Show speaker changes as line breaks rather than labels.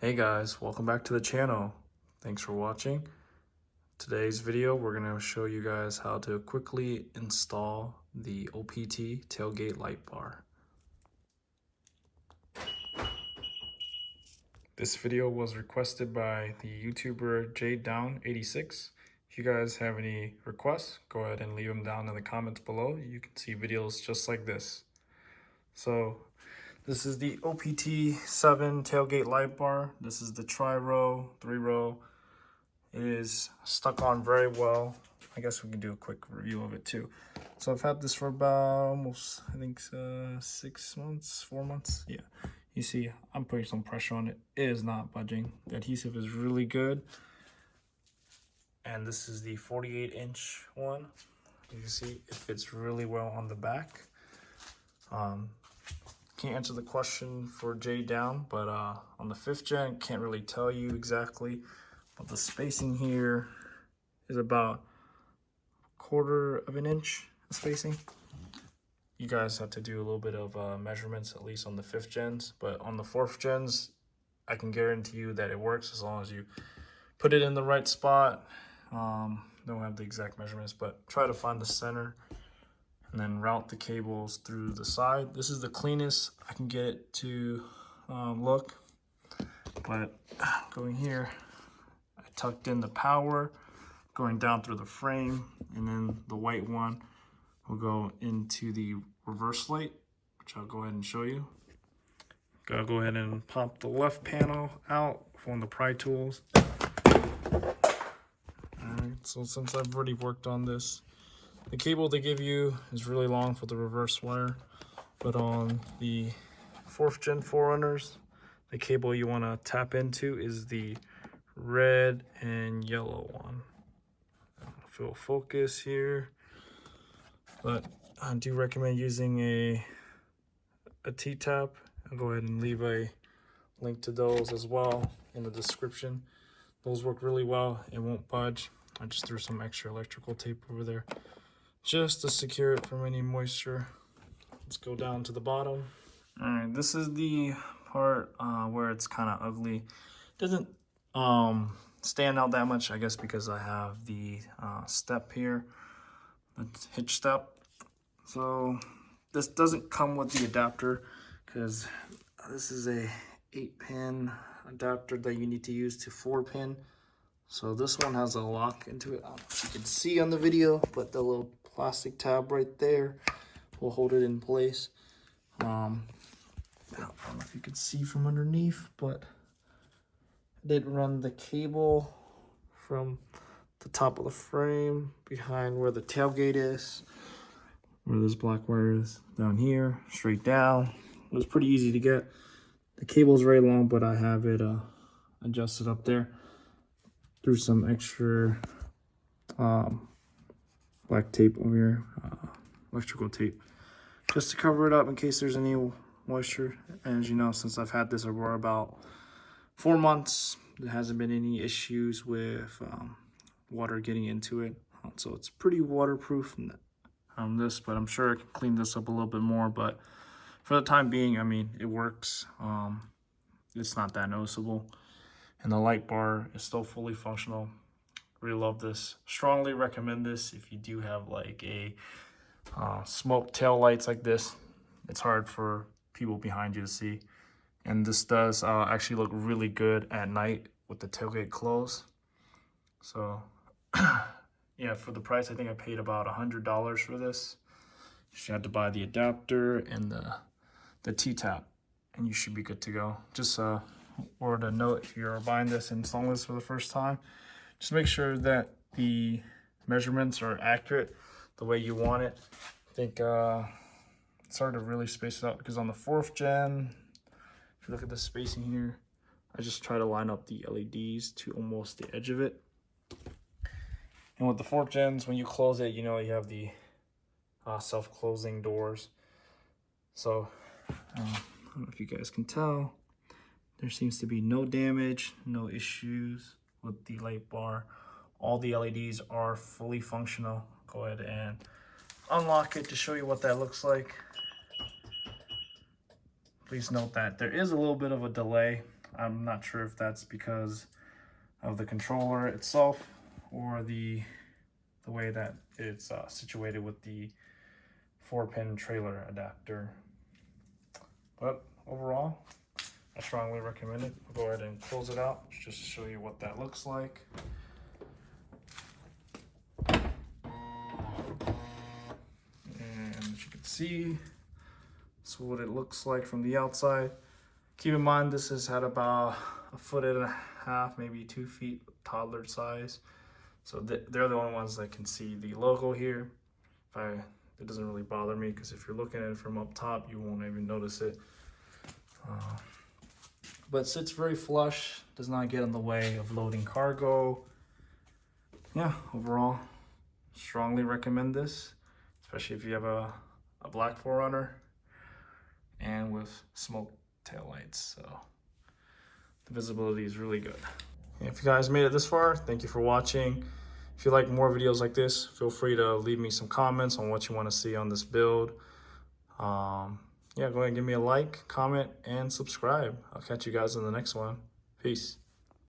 Hey guys, welcome back to the channel. Thanks for watching. Today's video, we're going to show you guys how to quickly install the OPT tailgate light bar. This video was requested by the YouTuber JDown86. If you guys have any requests, go ahead and leave them down in the comments below. You can see videos just like this. So this is the OPT7 tailgate light bar. This is the tri-row, 3-row. It is stuck on very well. I guess we can do a quick review of it too. So I've had this for about almost, I think 6 months, 4 months. Yeah, you see I'm putting some pressure on it. It is not budging. The adhesive is really good. And this is the 48-inch one. You can see it fits really well on the back. Can't answer the question for J down, but on the 5th gen, can't really tell you exactly. But the spacing here is about 1/4 of an inch of spacing. You guys have to do a little bit of measurements, at least on the 5th gens. But on the 4th gens, I can guarantee you that it works as long as you put it in the right spot. Don't have the exact measurements, but try to find the center and then route the cables through the side. This is the cleanest I can get it to look. But going here, I tucked in the power going down through the frame, and then the white one will go into the reverse light, which I'll go ahead and show you. Gotta go ahead and pop the left panel out from the pry tools. Alright, so since I've already worked on this, the cable they give you is really long for the reverse wire, but on the 4th gen 4Runners, the cable you want to tap into is the red and yellow one. I don't know if it'll focus here, but I do recommend using a T-tap. I'll go ahead and leave a link to those as well in the description. Those work really well. It won't budge. I just threw some extra electrical tape over there just to secure it from any moisture. Let's go down to the bottom. All right, this is the part where it's kind of ugly. It doesn't stand out that much, I guess, because I have the step here, the hitch step. So this doesn't come with the adapter because this is a 8-pin adapter that you need to use to 4-pin. So this one has a lock into it. I don't know if you can see on the video, but the little plastic tab right there will hold it in place. I don't know if you can see from underneath, but I did run the cable from the top of the frame behind where the tailgate is, where this black wire is, down here, straight down. It was pretty easy to get. The cable is very long, but I have it adjusted up there. Threw some extra black tape over here, electrical tape, just to cover it up in case there's any moisture. And as you know, since I've had this for about 4 months, there hasn't been any issues with water getting into it. So it's pretty waterproof this, but I'm sure I can clean this up a little bit more. But for the time being, I mean, it works. It's not that noticeable. And the light bar is still fully functional. Really love this. Strongly recommend this if you do have like a smoke tail lights like this. It's hard for people behind you to see. And this does actually look really good at night with the tailgate closed. So yeah, for the price, I think I paid about $100 for this. You should have to buy the adapter and the T-tap, and you should be good to go. Just word a note, if you're buying this and installing this for the first time, just make sure that the measurements are accurate the way you want it. I think it's hard to really space it out because on the 4th gen, if you look at the spacing here, I just try to line up the LEDs to almost the edge of it. And with the 4th gens, when you close it, you know you have the self-closing doors. So I don't know if you guys can tell, there seems to be no damage, no issues with the light bar. All the LEDs are fully functional. Go ahead and unlock it to show you what that looks like. Please note that there is a little bit of a delay I'm not sure if that's because of the controller itself or the way that it's situated with the 4-pin trailer adapter. But overall, I strongly recommend it. I'll go ahead and close it out just to show you what that looks like. And as you can see, this is what it looks like from the outside. Keep in mind, this has had about 1.5 feet, maybe 2 feet, toddler size. So they're the only ones that can see the logo here. It doesn't really bother me because if you're looking at it from up top, you won't even notice it. But sits very flush, does not get in the way of loading cargo. Yeah, overall, strongly recommend this, especially if you have a black 4Runner and with smoke taillights. So the visibility is really good. And if you guys made it this far, thank you for watching. If you like more videos like this, feel free to leave me some comments on what you want to see on this build. Yeah, go ahead and give me a like, comment, and subscribe. I'll catch you guys in the next one. Peace.